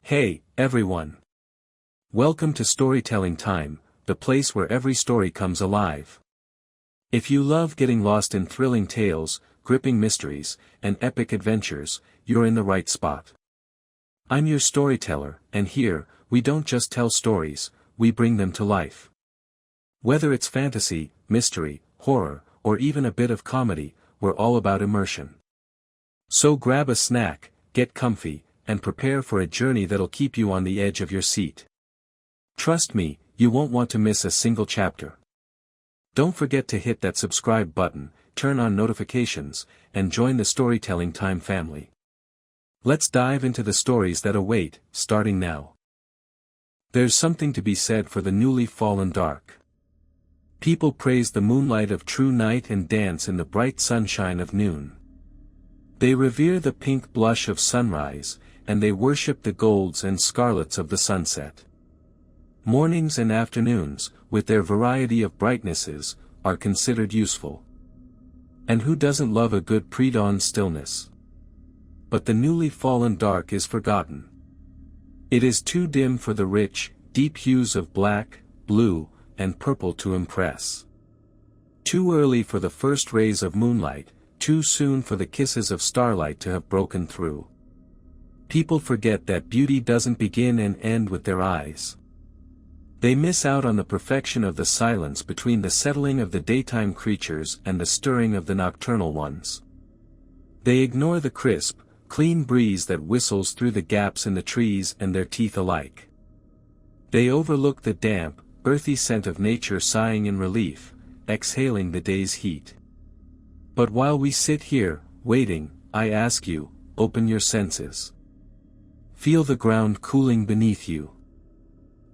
Hey, everyone. Welcome to Storytelling Time, the place where every story comes alive. If you love getting lost in thrilling tales, gripping mysteries, and epic adventures, you're in the right spot. I'm your storyteller, and here, we don't just tell stories, we bring them to life. Whether it's fantasy, mystery, horror, or even a bit of comedy, we're all about immersion. So grab a snack, get comfy, and prepare for a journey that'll keep you on the edge of your seat. Trust me, you won't want to miss a single chapter. Don't forget to hit that subscribe button, turn on notifications, and join the Storytelling Time family. Let's dive into the stories that await, starting now. There's something to be said for the newly fallen dark. People praise the moonlight of true night and dance in the bright sunshine of noon. They revere the pink blush of sunrise, and they worship the golds and scarlets of the sunset. Mornings and afternoons, with their variety of brightnesses, are considered useful. And who doesn't love a good pre-dawn stillness? But the newly fallen dark is forgotten. It is too dim for the rich, deep hues of black, blue, and purple to impress. Too early for the first rays of moonlight, too soon for the kisses of starlight to have broken through. People forget that beauty doesn't begin and end with their eyes. They miss out on the perfection of the silence between the settling of the daytime creatures and the stirring of the nocturnal ones. They ignore the crisp, clean breeze that whistles through the gaps in the trees and their teeth alike. They overlook the damp, earthy scent of nature sighing in relief, exhaling the day's heat. But while we sit here, waiting, I ask you, open your senses. Feel the ground cooling beneath you.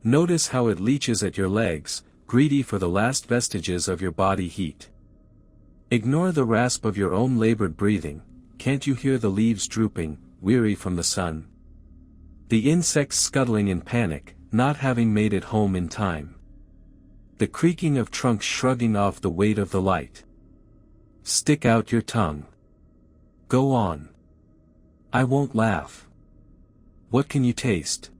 Notice how it leaches at your legs, greedy for the last vestiges of your body heat. Ignore the rasp of your own labored breathing. Can't you hear the leaves drooping, weary from the sun? The insects scuttling in panic, not having made it home in time. The creaking of trunks shrugging off the weight of the light. Stick out your tongue. Go on. I won't laugh. What can you taste?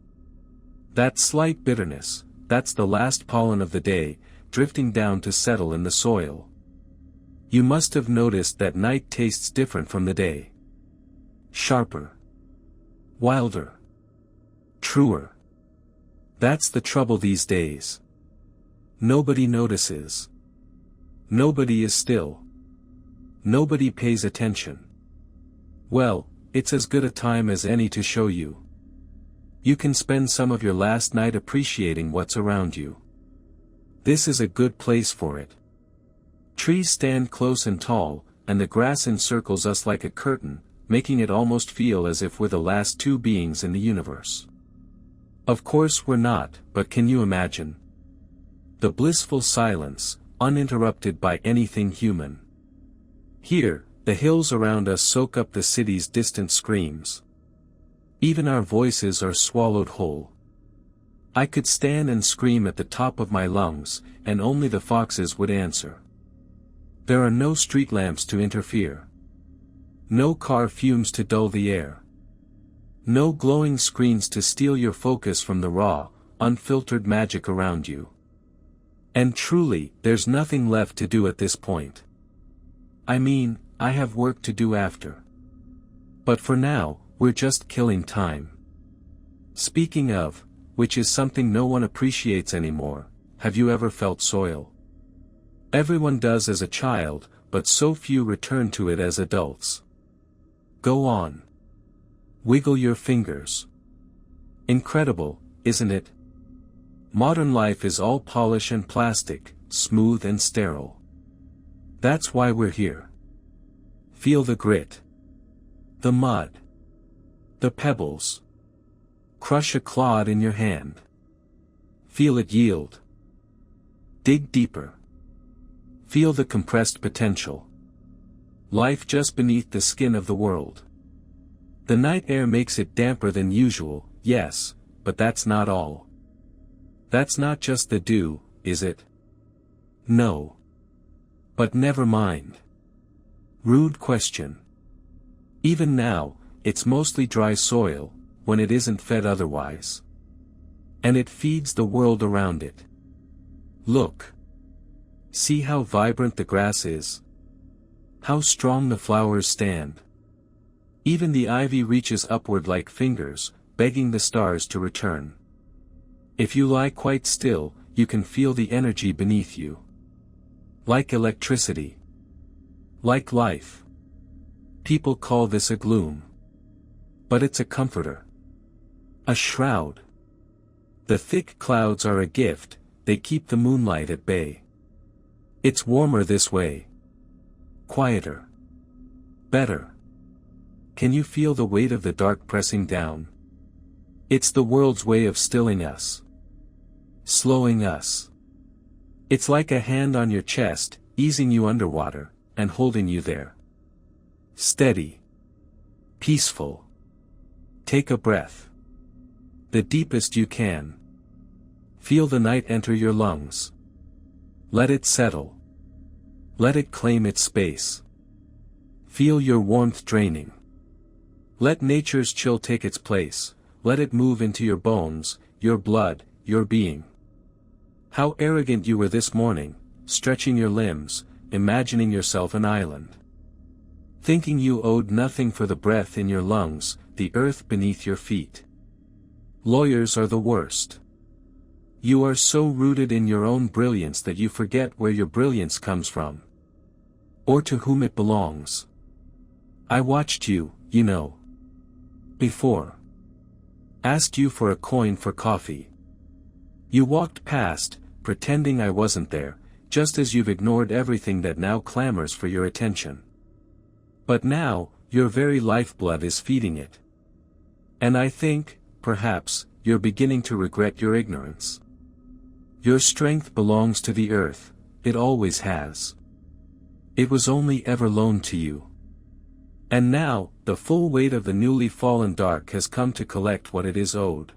That slight bitterness, that's the last pollen of the day, drifting down to settle in the soil. You must have noticed that night tastes different from the day. Sharper. Wilder. Truer. That's the trouble these days. Nobody notices. Nobody is still. Nobody pays attention. Well, it's as good a time as any to show you. You can spend some of your last night appreciating what's around you. This is a good place for it. Trees stand close and tall, and the grass encircles us like a curtain, making it almost feel as if we're the last two beings in the universe. Of course we're not, but can you imagine? The blissful silence, uninterrupted by anything human. Here, the hills around us soak up the city's distant screams. Even our voices are swallowed whole. I could stand and scream at the top of my lungs, and only the foxes would answer. There are no street lamps to interfere. No car fumes to dull the air. No glowing screens to steal your focus from the raw, unfiltered magic around you. And truly, there's nothing left to do at this point. I mean, I have work to do after. But for now, we're just killing time. Speaking of, which is something no one appreciates anymore, have you ever felt soil? Everyone does as a child, but so few return to it as adults. Go on. Wiggle your fingers. Incredible, isn't it? Modern life is all polish and plastic, smooth and sterile. That's why we're here. Feel the grit. The mud. The pebbles. Crush a clod in your hand. Feel it yield. Dig deeper. Feel the compressed potential. Life just beneath the skin of the world. The night air makes it damper than usual, yes, but that's not all. That's not just the dew, is it? No. But never mind. Rude question. Even now, it's mostly dry soil, when it isn't fed otherwise. And it feeds the world around it. Look. See how vibrant the grass is. How strong the flowers stand. Even the ivy reaches upward like fingers, begging the stars to return. If you lie quite still, you can feel the energy beneath you. Like electricity. Like life. People call this a gloom. But it's a comforter. A shroud. The thick clouds are a gift, they keep the moonlight at bay. It's warmer this way. Quieter. Better. Can you feel the weight of the dark pressing down? It's the world's way of stilling us. Slowing us. It's like a hand on your chest, easing you underwater, and holding you there. Steady. Peaceful. Take a breath. The deepest you can. Feel the night enter your lungs. Let it settle. Let it claim its space. Feel your warmth draining. Let nature's chill take its place, let it move into your bones, your blood, your being. How arrogant you were this morning, stretching your limbs, imagining yourself an island. Thinking you owed nothing for the breath in your lungs, the earth beneath your feet. Lawyers are the worst. You are so rooted in your own brilliance that you forget where your brilliance comes from. Or to whom it belongs. I watched you, you know. Before. Asked you for a coin for coffee. You walked past, pretending I wasn't there, just as you've ignored everything that now clamors for your attention. But now, your very lifeblood is feeding it. And I think, perhaps, you're beginning to regret your ignorance. Your strength belongs to the earth, it always has. It was only ever loaned to you. And now, the full weight of the newly fallen dark has come to collect what it is owed.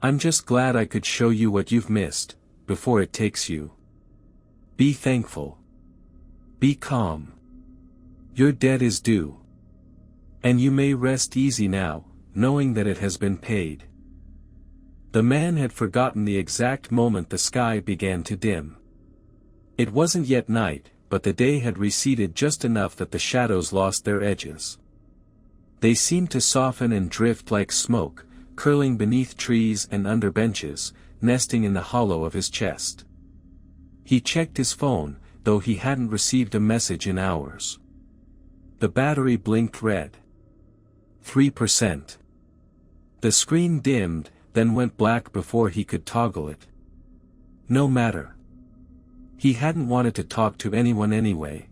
I'm just glad I could show you what you've missed, before it takes you. Be thankful. Be calm. Your debt is due. And you may rest easy now, knowing that it has been paid. The man had forgotten the exact moment the sky began to dim. It wasn't yet night, but the day had receded just enough that the shadows lost their edges. They seemed to soften and drift like smoke, curling beneath trees and under benches, nesting in the hollow of his chest. He checked his phone, though he hadn't received a message in hours. The battery blinked red. 3%. The screen dimmed, then went black before he could toggle it. No matter. He hadn't wanted to talk to anyone anyway.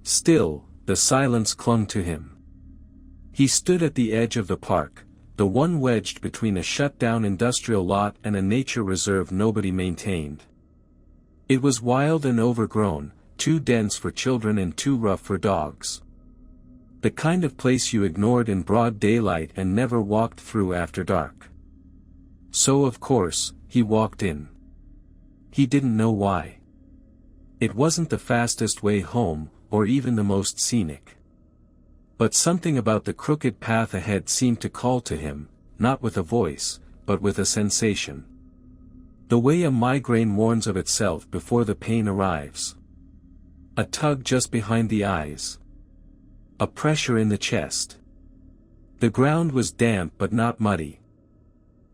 Still, the silence clung to him. He stood at the edge of the park, the one wedged between a shut-down industrial lot and a nature reserve nobody maintained. It was wild and overgrown, too dense for children and too rough for dogs. The kind of place you ignored in broad daylight and never walked through after dark. So of course, he walked in. He didn't know why. It wasn't the fastest way home, or even the most scenic. But something about the crooked path ahead seemed to call to him, not with a voice, but with a sensation. The way a migraine warns of itself before the pain arrives. A tug just behind the eyes. A pressure in the chest. The ground was damp but not muddy.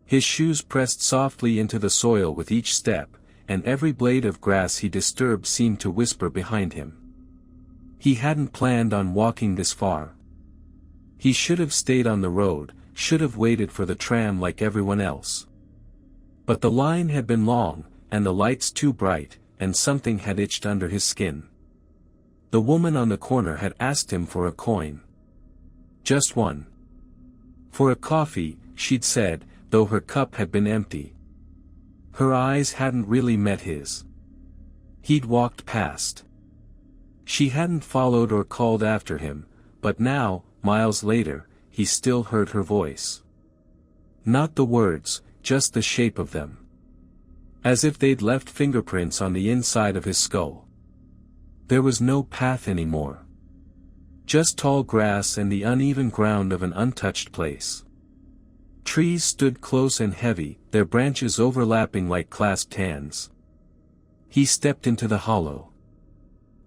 His shoes pressed softly into the soil with each step, and every blade of grass he disturbed seemed to whisper behind him. He hadn't planned on walking this far. He should have stayed on the road, should have waited for the tram like everyone else. But the line had been long, and the lights too bright, and something had itched under his skin. The woman on the corner had asked him for a coin. Just one. For a coffee, she'd said, though her cup had been empty. Her eyes hadn't really met his. He'd walked past. She hadn't followed or called after him, but now, miles later, he still heard her voice. Not the words, just the shape of them. As if they'd left fingerprints on the inside of his skull. There was no path anymore. Just tall grass and the uneven ground of an untouched place. Trees stood close and heavy, their branches overlapping like clasped hands. He stepped into the hollow.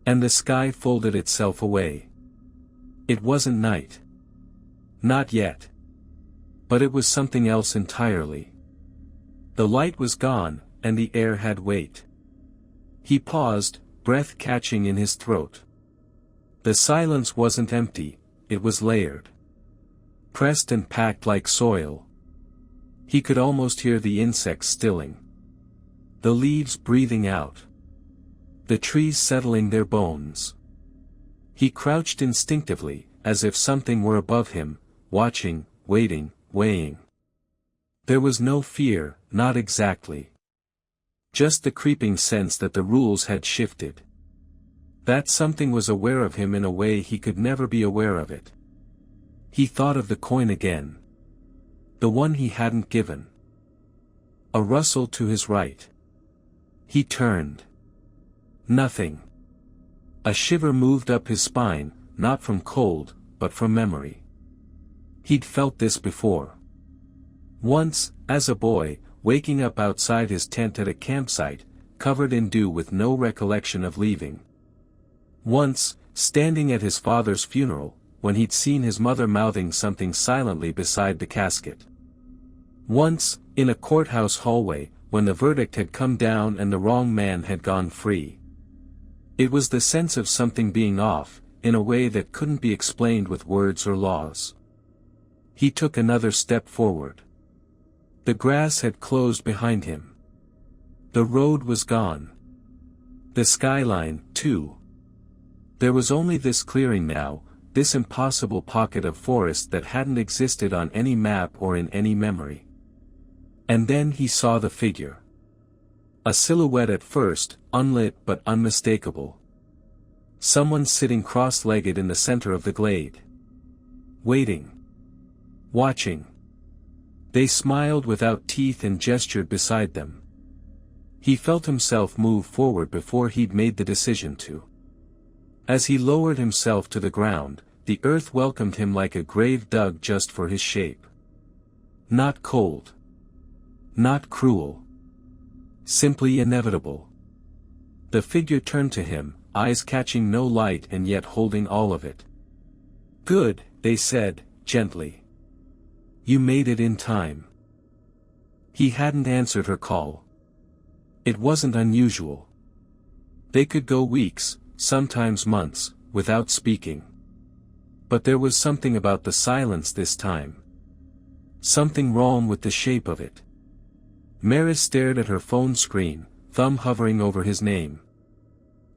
And the sky folded itself away. It wasn't night. Not yet. But it was something else entirely. The light was gone, and the air had weight. He paused, breath catching in his throat. The silence wasn't empty, it was layered. Pressed and packed like soil. He could almost hear the insects stilling. The leaves breathing out. The trees settling their bones. He crouched instinctively, as if something were above him, watching, waiting, weighing. There was no fear, not exactly. Just the creeping sense that the rules had shifted. That something was aware of him in a way he could never be aware of it. He thought of the coin again. The one he hadn't given. A rustle to his right. He turned. Nothing. A shiver moved up his spine, not from cold, but from memory. He'd felt this before. Once, as a boy, waking up outside his tent at a campsite, covered in dew with no recollection of leaving. Once, standing at his father's funeral, when he'd seen his mother mouthing something silently beside the casket. Once, in a courthouse hallway, when the verdict had come down and the wrong man had gone free. It was the sense of something being off, in a way that couldn't be explained with words or laws. He took another step forward. The grass had closed behind him. The road was gone. The skyline, too. There was only this clearing now, this impossible pocket of forest that hadn't existed on any map or in any memory. And then he saw the figure. A silhouette at first, unlit but unmistakable. Someone sitting cross-legged in the center of the glade. Waiting. Watching. They smiled without teeth and gestured beside them. He felt himself move forward before he'd made the decision to. As he lowered himself to the ground, the earth welcomed him like a grave dug just for his shape. Not cold. Not cruel. Simply inevitable. The figure turned to him, eyes catching no light and yet holding all of it. "Good," they said, gently. "You made it in time." He hadn't answered her call. It wasn't unusual. They could go weeks, sometimes months, without speaking. But there was something about the silence this time. Something wrong with the shape of it. Maris stared at her phone screen, thumb hovering over his name.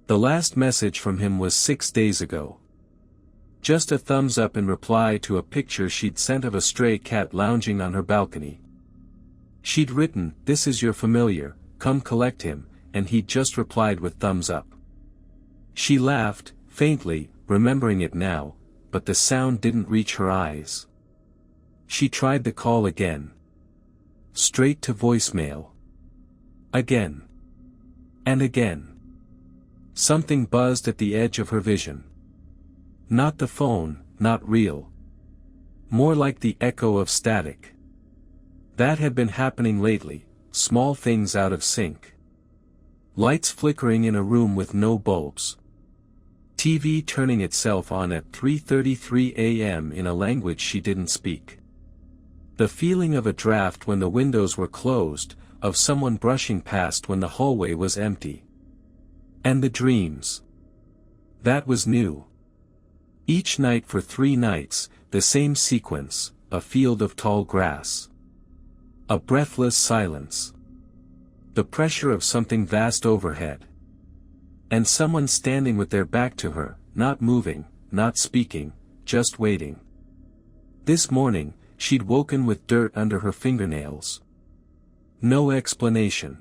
The last message from him was 6 days ago. Just a thumbs up in reply to a picture she'd sent of a stray cat lounging on her balcony. She'd written, "This is your familiar, come collect him," and he'd just replied with thumbs up. She laughed, faintly, remembering it now, but the sound didn't reach her eyes. She tried the call again. Straight to voicemail. Again. And again. Something buzzed at the edge of her vision. Not the phone, not real. More like the echo of static. That had been happening lately, small things out of sync. Lights flickering in a room with no bulbs. TV turning itself on at 3:33 a.m. in a language she didn't speak. The feeling of a draft when the windows were closed, of someone brushing past when the hallway was empty. And the dreams. That was new. Each night for 3 nights, the same sequence, a field of tall grass. A breathless silence. The pressure of something vast overhead. And someone standing with their back to her, not moving, not speaking, just waiting. This morning, she'd woken with dirt under her fingernails. No explanation.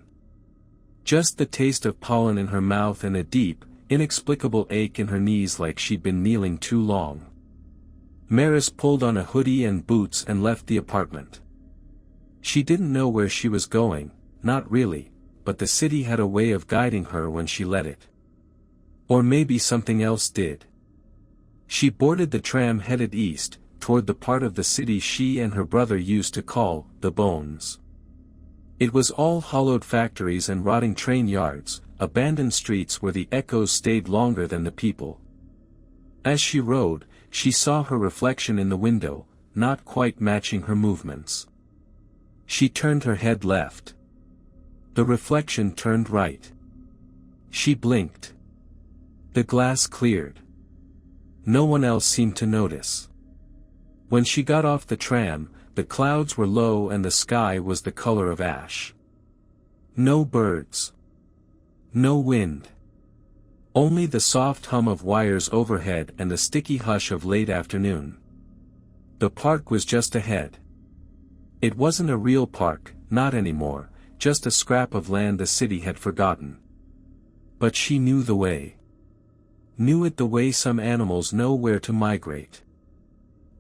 Just the taste of pollen in her mouth and a deep, inexplicable ache in her knees like she'd been kneeling too long. Maris pulled on a hoodie and boots and left the apartment. She didn't know where she was going, not really, but the city had a way of guiding her when she let it. Or maybe something else did. She boarded the tram headed east, toward the part of the city she and her brother used to call the Bones. It was all hollowed factories and rotting train yards, abandoned streets where the echoes stayed longer than the people. As she rode, she saw her reflection in the window, not quite matching her movements. She turned her head left. The reflection turned right. She blinked. The glass cleared. No one else seemed to notice. When she got off the tram, the clouds were low and the sky was the color of ash. No birds. No wind. Only the soft hum of wires overhead and the sticky hush of late afternoon. The park was just ahead. It wasn't a real park, not anymore, just a scrap of land the city had forgotten. But she knew the way. Knew it the way some animals know where to migrate.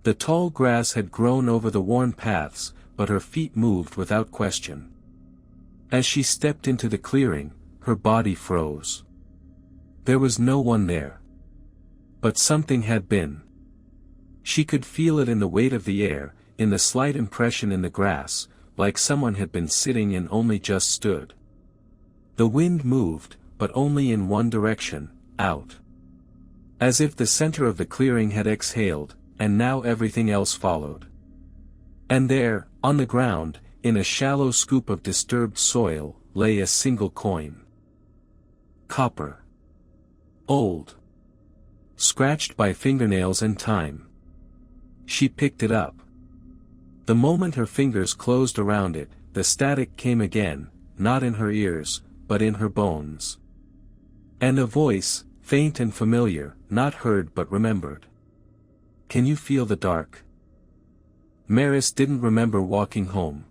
The tall grass had grown over the worn paths, but her feet moved without question. As she stepped into the clearing, her body froze. There was no one there. But something had been. She could feel it in the weight of the air, in the slight impression in the grass, like someone had been sitting and only just stood. The wind moved, but only in one direction, out. As if the center of the clearing had exhaled, and now everything else followed. And there, on the ground, in a shallow scoop of disturbed soil, lay a single coin. Copper. Old. Scratched by fingernails and time. She picked it up. The moment her fingers closed around it, the static came again, not in her ears, but in her bones. And a voice, faint and familiar, not heard but remembered. Can you feel the dark? Maris didn't remember walking home.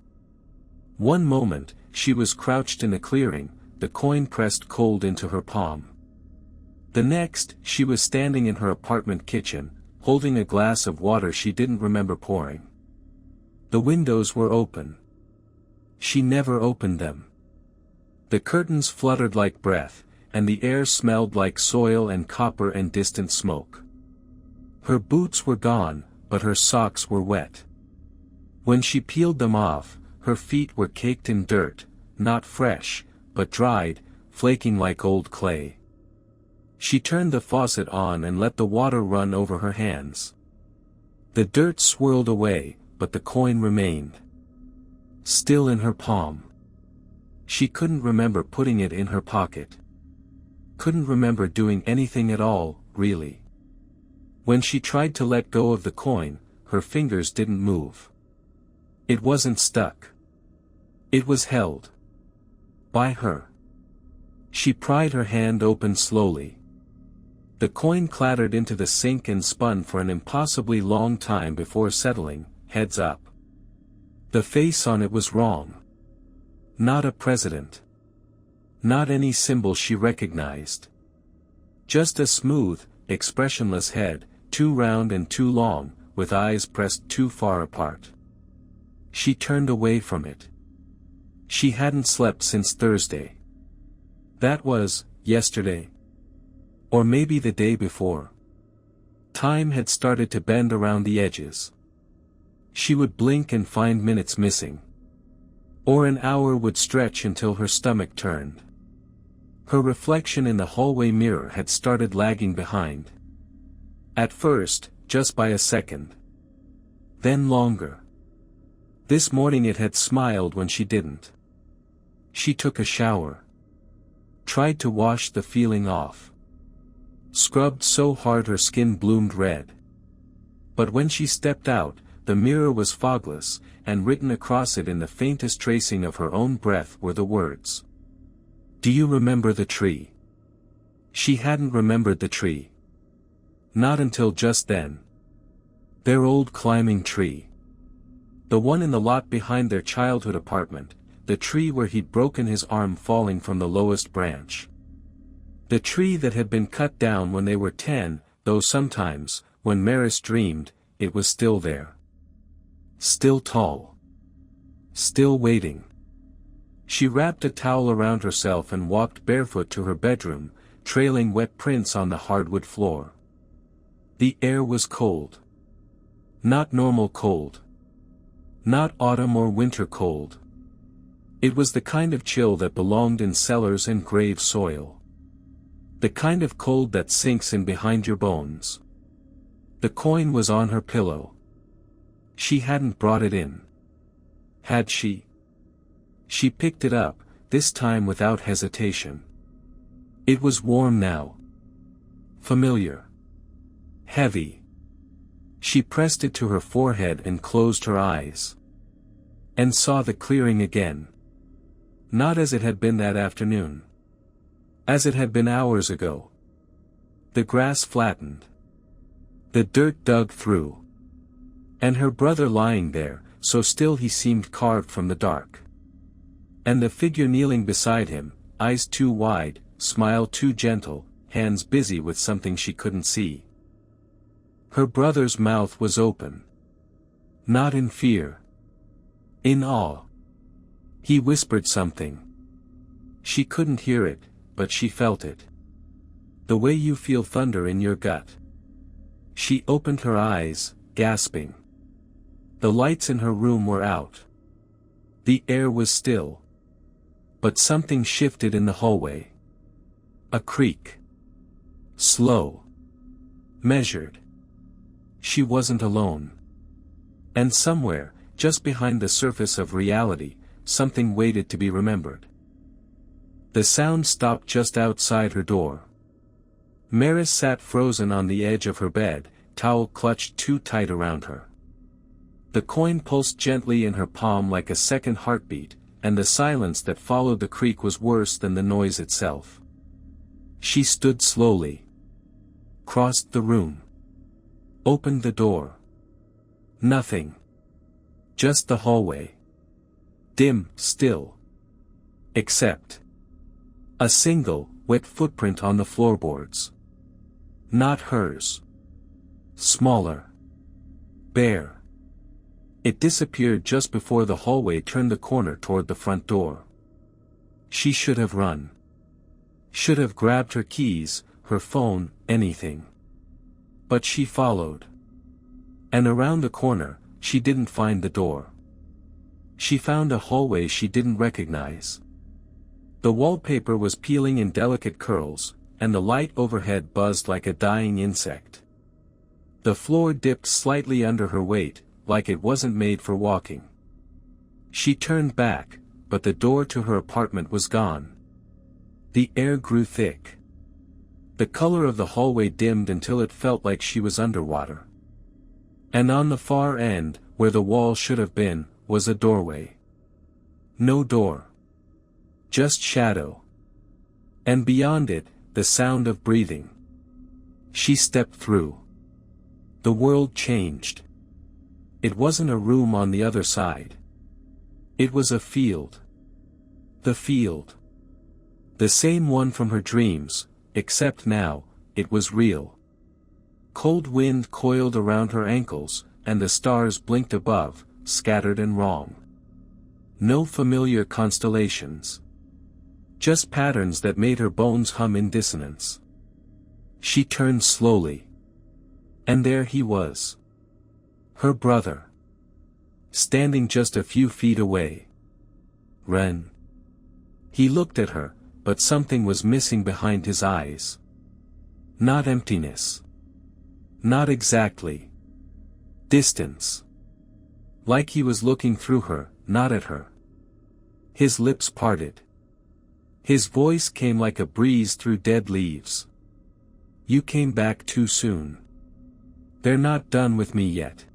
One moment, she was crouched in a clearing, the coin pressed cold into her palm. The next, she was standing in her apartment kitchen, holding a glass of water she didn't remember pouring. The windows were open. She never opened them. The curtains fluttered like breath, and the air smelled like soil and copper and distant smoke. Her boots were gone, but her socks were wet. When she peeled them off, her feet were caked in dirt, not fresh, but dried, flaking like old clay. She turned the faucet on and let the water run over her hands. The dirt swirled away, but the coin remained. Still in her palm. She couldn't remember putting it in her pocket. Couldn't remember doing anything at all, really. When she tried to let go of the coin, her fingers didn't move. It wasn't stuck. It was held. By her. She pried her hand open slowly. The coin clattered into the sink and spun for an impossibly long time before settling, heads up. The face on it was wrong. Not a president. Not any symbol she recognized. Just a smooth, expressionless head, too round and too long, with eyes pressed too far apart. She turned away from it. She hadn't slept since Thursday. That was, yesterday. Or maybe the day before. Time had started to bend around the edges. She would blink and find minutes missing. Or an hour would stretch until her stomach turned. Her reflection in the hallway mirror had started lagging behind. At first, just by a second. Then longer. This morning it had smiled when she didn't. She took a shower. Tried to wash the feeling off. Scrubbed so hard her skin bloomed red. But when she stepped out, the mirror was fogless, and written across it in the faintest tracing of her own breath were the words. Do you remember the tree? She hadn't remembered the tree. Not until just then. Their old climbing tree. The one in the lot behind their childhood apartment, the tree where he'd broken his arm falling from the lowest branch. The tree that had been cut down when they were 10, though sometimes, when Maris dreamed, it was still there. Still tall. Still waiting. She wrapped a towel around herself and walked barefoot to her bedroom, trailing wet prints on the hardwood floor. The air was cold. Not normal cold. Not autumn or winter cold. It was the kind of chill that belonged in cellars and grave soil. The kind of cold that sinks in behind your bones. The coin was on her pillow. She hadn't brought it in. Had she? She picked it up, this time without hesitation. It was warm now. Familiar. Heavy. She pressed it to her forehead and closed her eyes. And saw the clearing again. Not as it had been that afternoon. As it had been hours ago. The grass flattened. The dirt dug through. And her brother lying there, so still he seemed carved from the dark. And the figure kneeling beside him, eyes too wide, smile too gentle, hands busy with something she couldn't see. Her brother's mouth was open. Not in fear. In awe. He whispered something. She couldn't hear it, but she felt it. The way you feel thunder in your gut. She opened her eyes, gasping. The lights in her room were out. The air was still. But something shifted in the hallway. A creak. Slow. Measured. She wasn't alone. And somewhere, just behind the surface of reality, something waited to be remembered. The sound stopped just outside her door. Maris sat frozen on the edge of her bed, towel clutched too tight around her. The coin pulsed gently in her palm like a second heartbeat, and the silence that followed the creak was worse than the noise itself. She stood slowly. Crossed the room. Opened the door. Nothing. Just the hallway. Dim, still. Except a single, wet footprint on the floorboards. Not hers. Smaller. Bare. It disappeared just before the hallway turned the corner toward the front door. She should have run. Should have grabbed her keys, her phone, anything. But she followed. And around the corner, she didn't find the door. She found a hallway she didn't recognize. The wallpaper was peeling in delicate curls, and the light overhead buzzed like a dying insect. The floor dipped slightly under her weight, like it wasn't made for walking. She turned back, but the door to her apartment was gone. The air grew thick. The color of the hallway dimmed until it felt like she was underwater. And on the far end, where the wall should have been, was a doorway. No door. Just shadow. And beyond it, the sound of breathing. She stepped through. The world changed. It wasn't a room on the other side. It was a field. The field. The same one from her dreams, except now, it was real. Cold wind coiled around her ankles, and the stars blinked above, scattered and wrong. No familiar constellations. Just patterns that made her bones hum in dissonance. She turned slowly. And there he was. Her brother. Standing just a few feet away. Ren. He looked at her, but something was missing behind his eyes. Not emptiness. Not exactly. Distance. Like he was looking through her, not at her. His lips parted. His voice came like a breeze through dead leaves. You came back too soon. They're not done with me yet.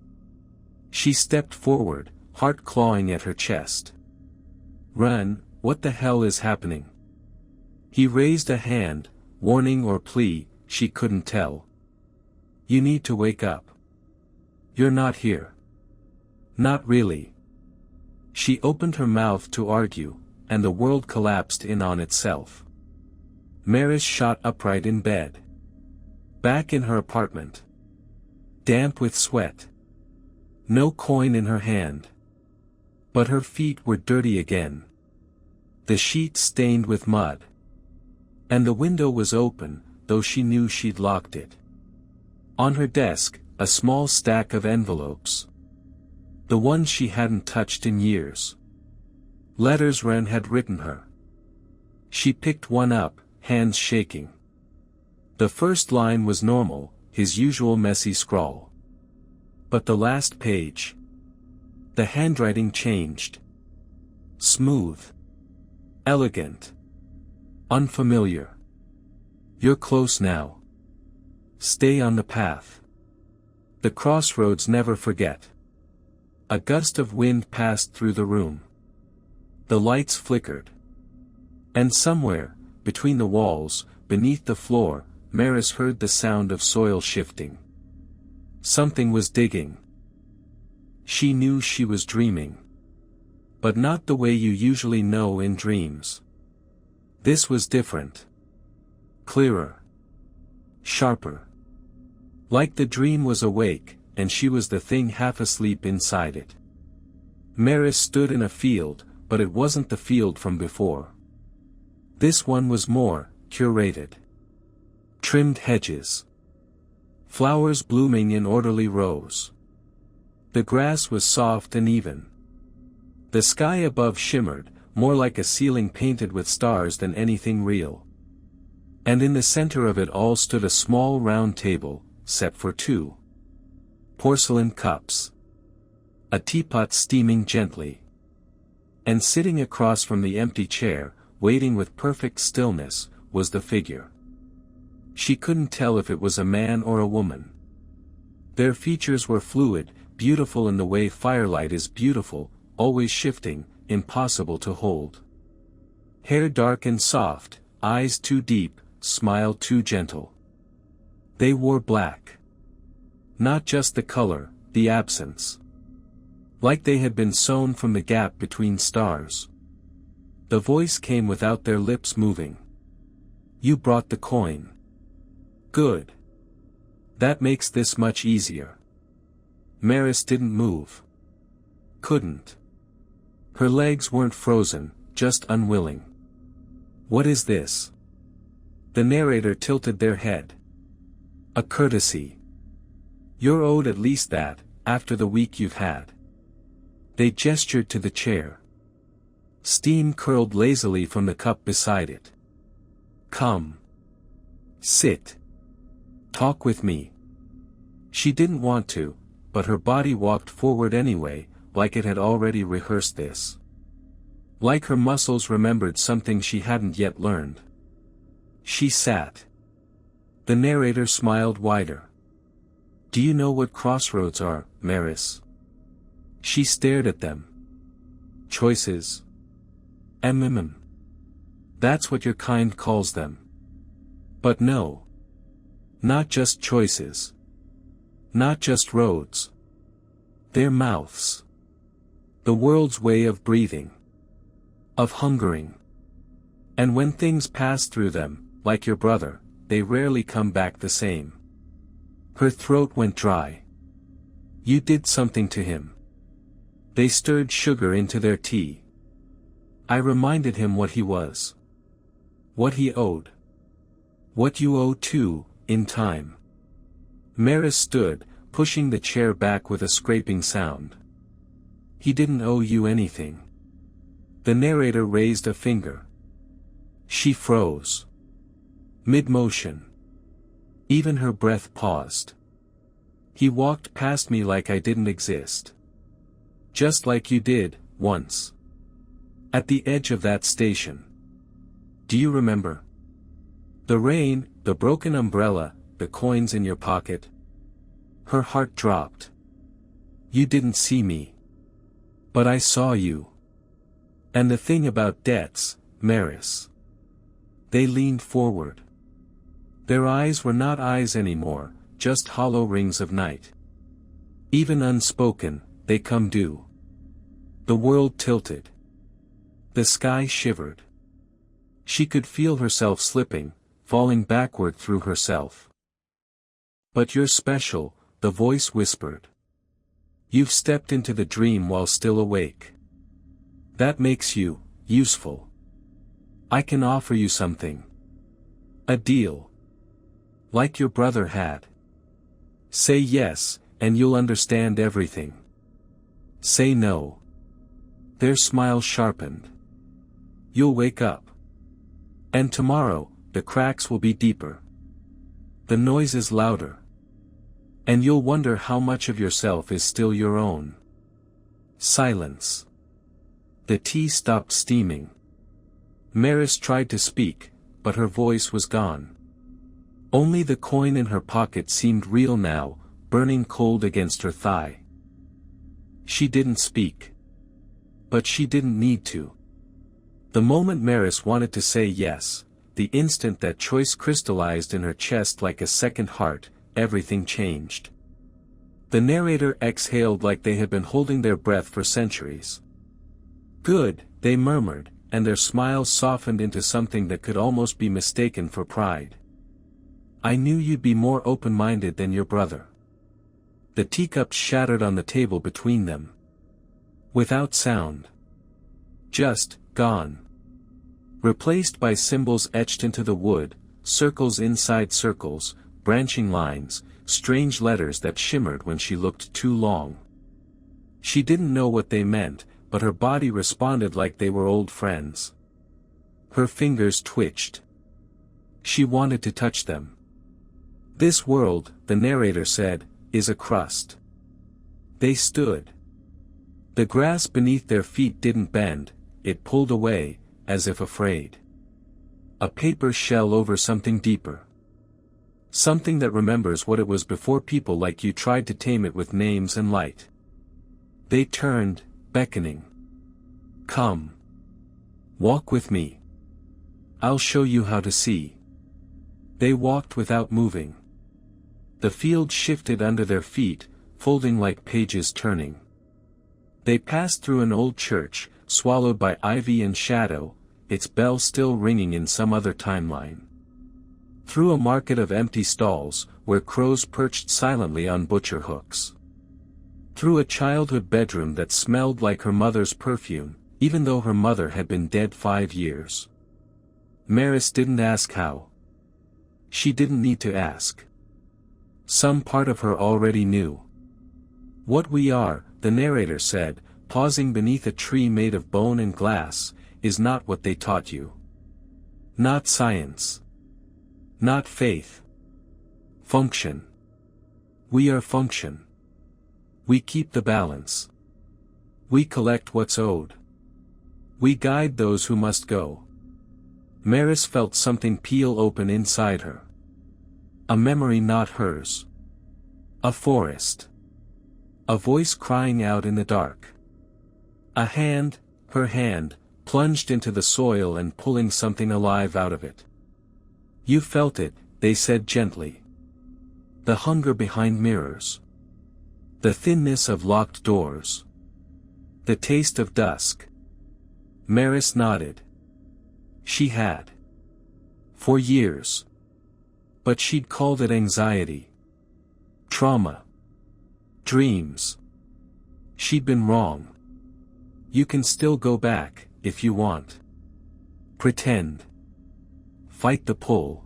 She stepped forward, heart clawing at her chest. Ren, what the hell is happening? He raised a hand, warning or plea, she couldn't tell. You need to wake up. You're not here. Not really. She opened her mouth to argue, and the world collapsed in on itself. Maris shot upright in bed. Back in her apartment. Damp with sweat. No coin in her hand. But her feet were dirty again. The sheets stained with mud. And the window was open, though she knew she'd locked it. On her desk, a small stack of envelopes. The ones she hadn't touched in years. Letters Ren had written her. She picked one up, hands shaking. The first line was normal, his usual messy scrawl. But the last page. The handwriting changed. Smooth. Elegant. Unfamiliar. You're close now. Stay on the path. The crossroads never forget. A gust of wind passed through the room. The lights flickered. And somewhere, between the walls, beneath the floor, Maris heard the sound of soil shifting. Something was digging. She knew she was dreaming. But not the way you usually know in dreams. This was different. Clearer. Sharper. Like the dream was awake, and she was the thing half asleep inside it. Maris stood in a field, but it wasn't the field from before. This one was more curated. Trimmed hedges. Flowers blooming in orderly rows. The grass was soft and even. The sky above shimmered, more like a ceiling painted with stars than anything real. And in the center of it all stood a small round table, set for two. Porcelain cups. A teapot steaming gently. And sitting across from the empty chair, waiting with perfect stillness, was the figure. She couldn't tell if it was a man or a woman. Their features were fluid, beautiful in the way firelight is beautiful, always shifting, impossible to hold. Hair dark and soft, eyes too deep, smile too gentle. They wore black. Not just the color, the absence. Like they had been sewn from the gap between stars. The voice came without their lips moving. You brought the coin. Good. That makes this much easier. Maris didn't move. Couldn't. Her legs weren't frozen, just unwilling. What is this? The narrator tilted their head. A courtesy. You're owed at least that, after the week you've had. They gestured to the chair. Steam curled lazily from the cup beside it. Come. Sit. Talk with me. She didn't want to, but her body walked forward anyway, like it had already rehearsed this. Like her muscles remembered something she hadn't yet learned. She sat. The narrator smiled wider. Do you know what crossroads are, Maris? She stared at them. Choices. That's what your kind calls them. But no. Not just choices. Not just roads. They're mouths. The world's way of breathing. Of hungering. And when things pass through them, like your brother, they rarely come back the same. Her throat went dry. You did something to him. They stirred sugar into their tea. I reminded him what he was. What he owed. What you owe too, in time. Maris stood, pushing the chair back with a scraping sound. He didn't owe you anything. The narrator raised a finger. She froze. Mid-motion. Even her breath paused. He walked past me like I didn't exist. Just like you did, once. At the edge of that station. Do you remember? The rain, the broken umbrella, the coins in your pocket. Her heart dropped. You didn't see me. But I saw you. And the thing about debts, Maris. They leaned forward. Their eyes were not eyes anymore, just hollow rings of night. Even unspoken, they come due. The world tilted. The sky shivered. She could feel herself slipping, falling backward through herself. But you're special, the voice whispered. You've stepped into the dream while still awake. That makes you useful. I can offer you something. A deal. Like your brother had. Say yes, and you'll understand everything. Say no. Their smile sharpened. You'll wake up. And tomorrow, the cracks will be deeper. The noise is louder. And you'll wonder how much of yourself is still your own. Silence. The tea stopped steaming. Maris tried to speak, but her voice was gone. Only the coin in her pocket seemed real now, burning cold against her thigh. She didn't speak. But she didn't need to. The moment Maris wanted to say yes, the instant that choice crystallized in her chest like a second heart, everything changed. The narrator exhaled like they had been holding their breath for centuries. Good, they murmured, and their smiles softened into something that could almost be mistaken for pride. I knew you'd be more open-minded than your brother. The teacups shattered on the table between them. Without sound. Just, gone. Replaced by symbols etched into the wood, circles inside circles, branching lines, strange letters that shimmered when she looked too long. She didn't know what they meant, but her body responded like they were old friends. Her fingers twitched. She wanted to touch them. This world, the narrator said, is a crust. They stood. The grass beneath their feet didn't bend, it pulled away, as if afraid. A paper shell over something deeper. Something that remembers what it was before people like you tried to tame it with names and light. They turned, beckoning. Come. Walk with me. I'll show you how to see. They walked without moving. The field shifted under their feet, folding like pages turning. They passed through an old church, swallowed by ivy and shadow, its bell still ringing in some other timeline. Through a market of empty stalls, where crows perched silently on butcher hooks. Through a childhood bedroom that smelled like her mother's perfume, even though her mother had been dead 5 years. Maris didn't ask how. She didn't need to ask. Some part of her already knew. What we are, the narrator said, pausing beneath a tree made of bone and glass, is not what they taught you. Not science. Not faith. Function. We are function. We keep the balance. We collect what's owed. We guide those who must go. Maris felt something peel open inside her. A memory not hers. A forest. A voice crying out in the dark. A hand, her hand, plunged into the soil and pulling something alive out of it. You felt it, they said gently. The hunger behind mirrors. The thinness of locked doors. The taste of dusk. Maris nodded. She had. For years. But she'd called it anxiety. Trauma. Dreams. She'd been wrong. You can still go back, if you want. Pretend. Fight the pull.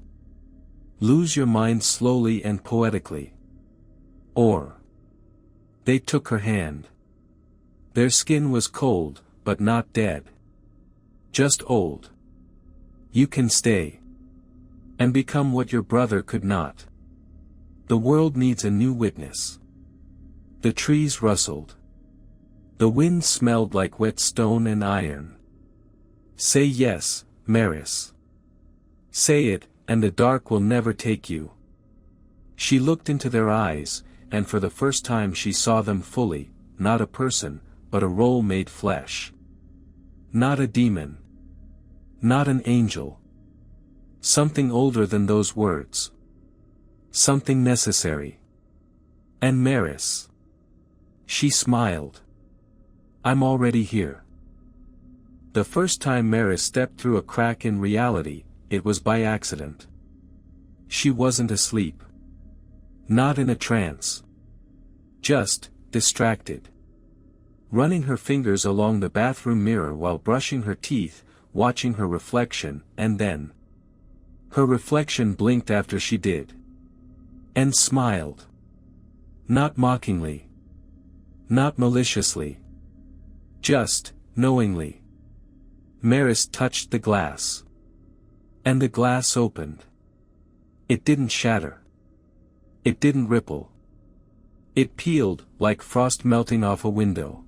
Lose your mind slowly and poetically. Or. They took her hand. Their skin was cold, but not dead. Just old. You can stay. And become what your brother could not. The world needs a new witness. The trees rustled. The wind smelled like wet stone and iron. Say yes, Maris. Say it, and the dark will never take you. She looked into their eyes, and for the first time she saw them fully, not a person, but a role made flesh. Not a demon. Not an angel. Something older than those words. Something necessary. And Maris. She smiled. I'm already here. The first time Maris stepped through a crack in reality, it was by accident. She wasn't asleep. Not in a trance. Just, distracted. Running her fingers along the bathroom mirror while brushing her teeth, watching her reflection, and then. Her reflection blinked after she did. And smiled. Not mockingly. Not maliciously. Just, knowingly. Maris touched the glass. And the glass opened. It didn't shatter. It didn't ripple. It peeled, like frost melting off a window.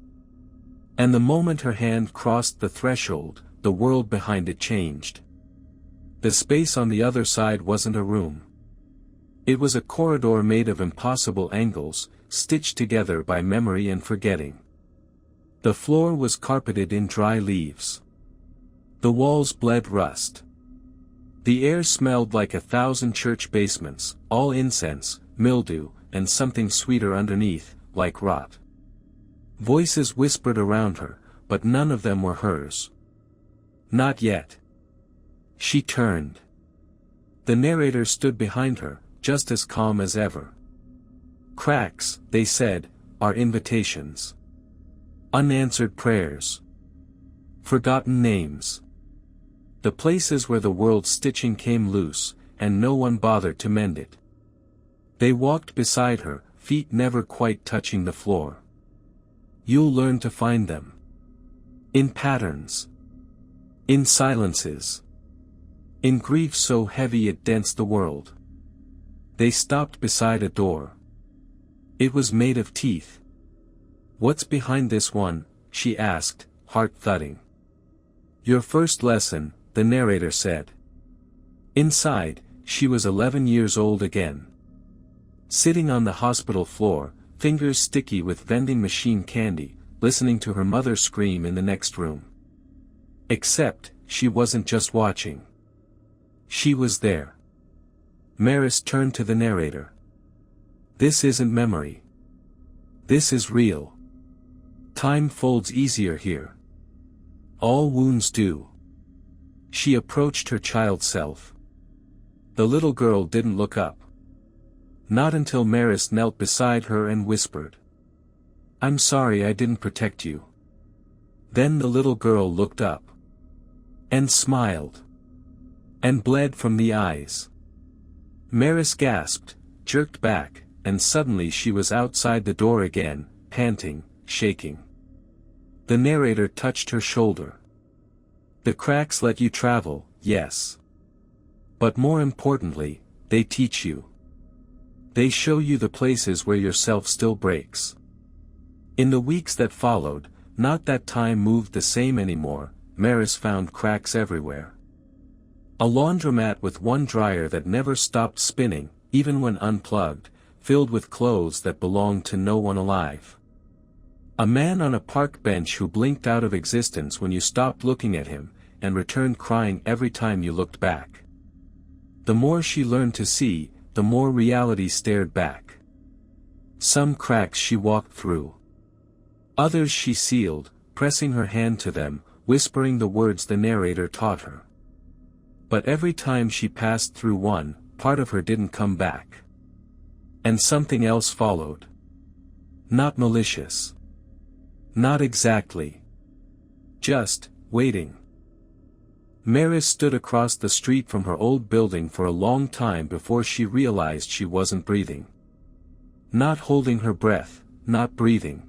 And the moment her hand crossed the threshold, the world behind it changed. The space on the other side wasn't a room. It was a corridor made of impossible angles, stitched together by memory and forgetting. The floor was carpeted in dry leaves. The walls bled rust. The air smelled like 1,000 church basements, all incense, mildew, and something sweeter underneath, like rot. Voices whispered around her, but none of them were hers. Not yet. She turned. The narrator stood behind her, just as calm as ever. Cracks, they said, are invitations. Unanswered prayers. Forgotten names. The places where the world's stitching came loose, and no one bothered to mend it. They walked beside her, feet never quite touching the floor. You'll learn to find them. In patterns. In silences. In grief so heavy it dents the world. They stopped beside a door. It was made of teeth. What's behind this one? She asked, heart thudding. Your first lesson, the narrator said. Inside, she was 11 years old again. Sitting on the hospital floor, fingers sticky with vending machine candy, listening to her mother scream in the next room. Except, she wasn't just watching. She was there. Maris turned to the narrator. This isn't memory. This is real. Time folds easier here. All wounds do. She approached her child self. The little girl didn't look up. Not until Maris knelt beside her and whispered. I'm sorry I didn't protect you. Then the little girl looked up. And smiled. And bled from the eyes. Maris gasped, jerked back, and suddenly she was outside the door again, panting, shaking. The narrator touched her shoulder. The cracks let you travel, yes. But more importantly, they teach you. They show you the places where your self still breaks. In the weeks that followed, not that time moved the same anymore, Maris found cracks everywhere. A laundromat with one dryer that never stopped spinning, even when unplugged, filled with clothes that belonged to no one alive. A man on a park bench who blinked out of existence when you stopped looking at him, and returned crying every time you looked back. The more she learned to see, the more reality stared back. Some cracks she walked through. Others she sealed, pressing her hand to them, whispering the words the narrator taught her. But every time she passed through one, part of her didn't come back. And something else followed. Not malicious. Not exactly. Just, waiting. Maris stood across the street from her old building for a long time before she realized she wasn't breathing. Not holding her breath, not breathing.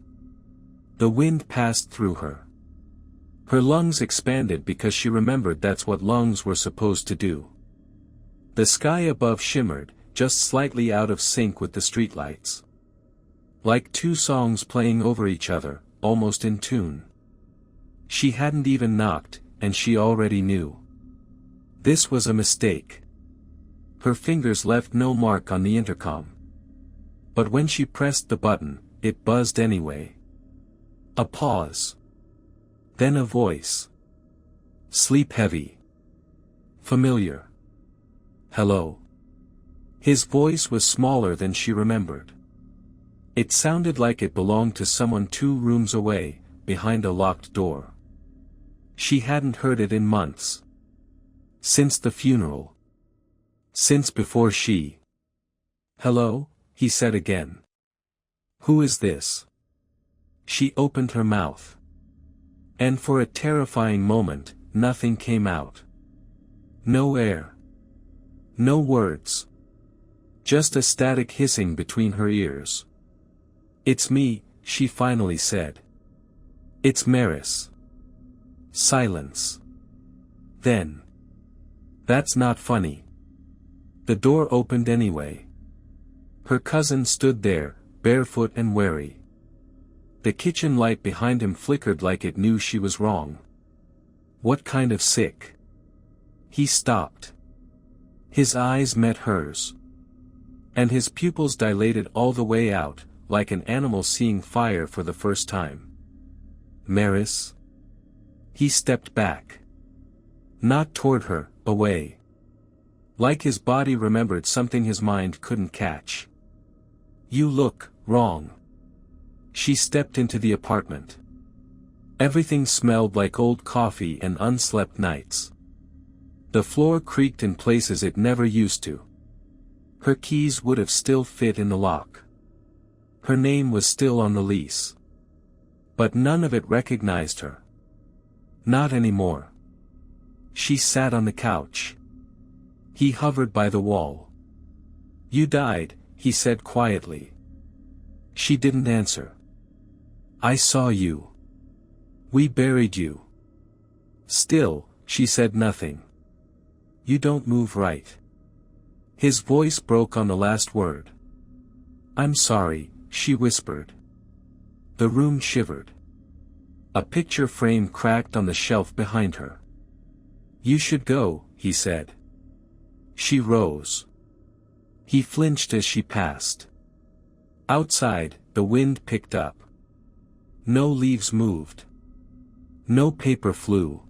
The wind passed through her. Her lungs expanded because she remembered that's what lungs were supposed to do. The sky above shimmered, just slightly out of sync with the streetlights. Like two songs playing over each other, almost in tune. She hadn't even knocked, and she already knew. This was a mistake. Her fingers left no mark on the intercom. But when she pressed the button, it buzzed anyway. A pause. Then a voice. Sleep heavy. Familiar. Hello. His voice was smaller than she remembered. It sounded like it belonged to someone 2 rooms away, behind a locked door. She hadn't heard it in months. Since the funeral. Since before she. Hello, he said again. Who is this? She opened her mouth. And for a terrifying moment, nothing came out. No air. No words. Just a static hissing between her ears. "It's me," she finally said. "It's Maris." Silence. Then. "That's not funny." The door opened anyway. Her cousin stood there, barefoot and wary. The kitchen light behind him flickered like it knew she was wrong. "What kind of sick?" He stopped. His eyes met hers. And his pupils dilated all the way out, like an animal seeing fire for the first time. "Maris?" He stepped back. Not toward her, away. Like his body remembered something his mind couldn't catch. "You look wrong." She stepped into the apartment. Everything smelled like old coffee and unslept nights. The floor creaked in places it never used to. Her keys would have still fit in the lock. Her name was still on the lease. But none of it recognized her. Not anymore. She sat on the couch. He hovered by the wall. "You died," he said quietly. She didn't answer. "I saw you. We buried you." Still, she said nothing. "You don't move right." His voice broke on the last word. "I'm sorry," she whispered. The room shivered. A picture frame cracked on the shelf behind her. "You should go," he said. She rose. He flinched as she passed. Outside, the wind picked up. No leaves moved. No paper flew.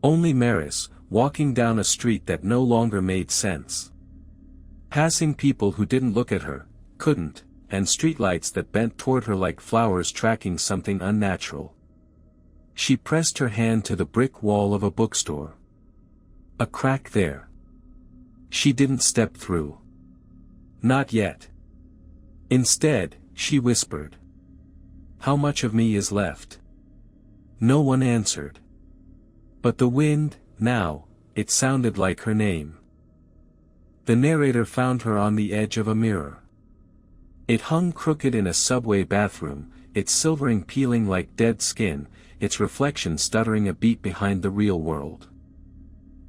Only Maris, walking down a street that no longer made sense. Passing people who didn't look at her, couldn't, and streetlights that bent toward her like flowers tracking something unnatural. She pressed her hand to the brick wall of a bookstore. A crack there. She didn't step through. Not yet. Instead, she whispered. "How much of me is left?" No one answered. But the wind, now, it sounded like her name. The narrator found her on the edge of a mirror. It hung crooked in a subway bathroom, its silvering peeling like dead skin, its reflection stuttering a beat behind the real world.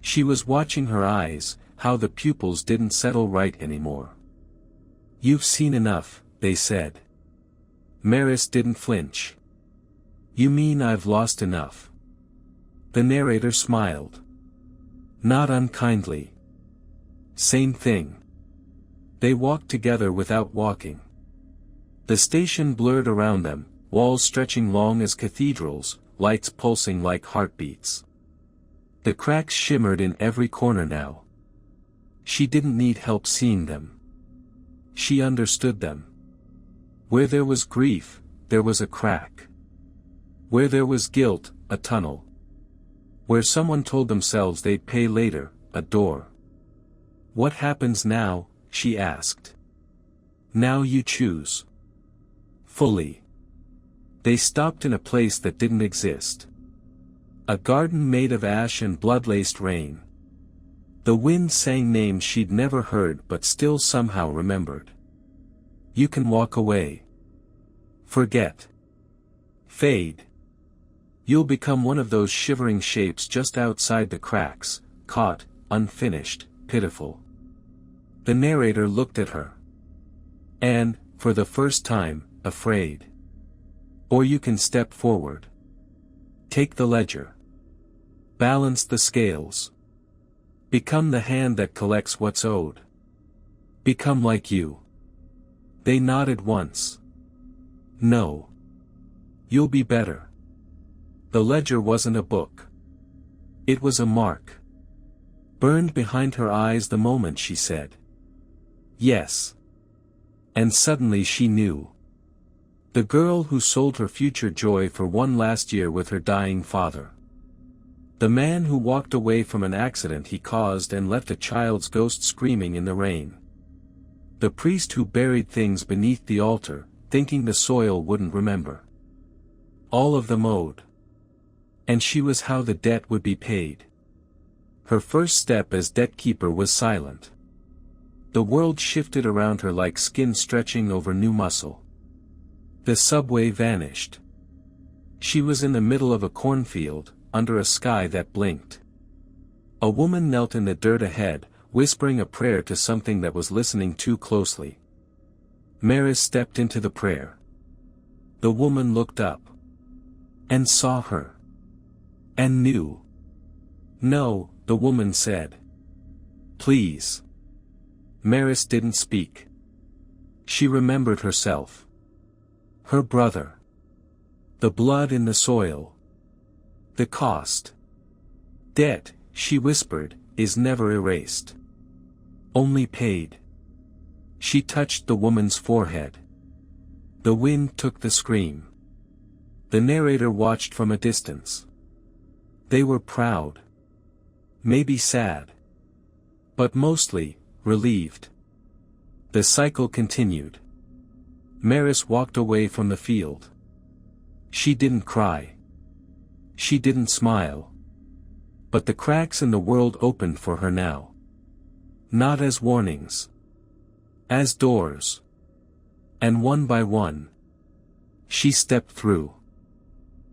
She was watching her eyes, how the pupils didn't settle right anymore. "You've seen enough," they said. Maris didn't flinch. "You mean I've lost enough?" The narrator smiled. Not unkindly. "Same thing." They walked together without walking. The station blurred around them, walls stretching long as cathedrals, lights pulsing like heartbeats. The cracks shimmered in every corner now. She didn't need help seeing them. She understood them. Where there was grief, there was a crack. Where there was guilt, a tunnel. Where someone told themselves they'd pay later, a door. "What happens now?" she asked. "Now you choose." Fully. They stopped in a place that didn't exist. A garden made of ash and blood-laced rain. The wind sang names she'd never heard but still somehow remembered. "You can walk away. Forget. Fade. You'll become one of those shivering shapes just outside the cracks, caught, unfinished, pitiful." The narrator looked at her. "And, for the first time, afraid. Or you can step forward. Take the ledger. Balance the scales. Become the hand that collects what's owed. Become like you." They nodded once. "No. You'll be better." The ledger wasn't a book. It was a mark. Burned behind her eyes the moment she said, "Yes." And suddenly she knew. The girl who sold her future joy for one last year with her dying father. The man who walked away from an accident he caused and left a child's ghost screaming in the rain. The priest who buried things beneath the altar, thinking the soil wouldn't remember. All of them owed. And she was how the debt would be paid. Her first step as debt keeper was silent. The world shifted around her like skin stretching over new muscle. The subway vanished. She was in the middle of a cornfield, under a sky that blinked. A woman knelt in the dirt ahead, whispering a prayer to something that was listening too closely. Maris stepped into the prayer. The woman looked up. And saw her. And knew. "No," the woman said. "Please." Maris didn't speak. She remembered herself. Her brother. The blood in the soil. The cost. "Debt," she whispered, "is never erased. Only paid." She touched the woman's forehead. The wind took the scream. The narrator watched from a distance. They were proud. Maybe sad. But mostly, relieved. The cycle continued. Maris walked away from the field. She didn't cry. She didn't smile. But the cracks in the world opened for her now. Not as warnings. As doors. And one by one, she stepped through.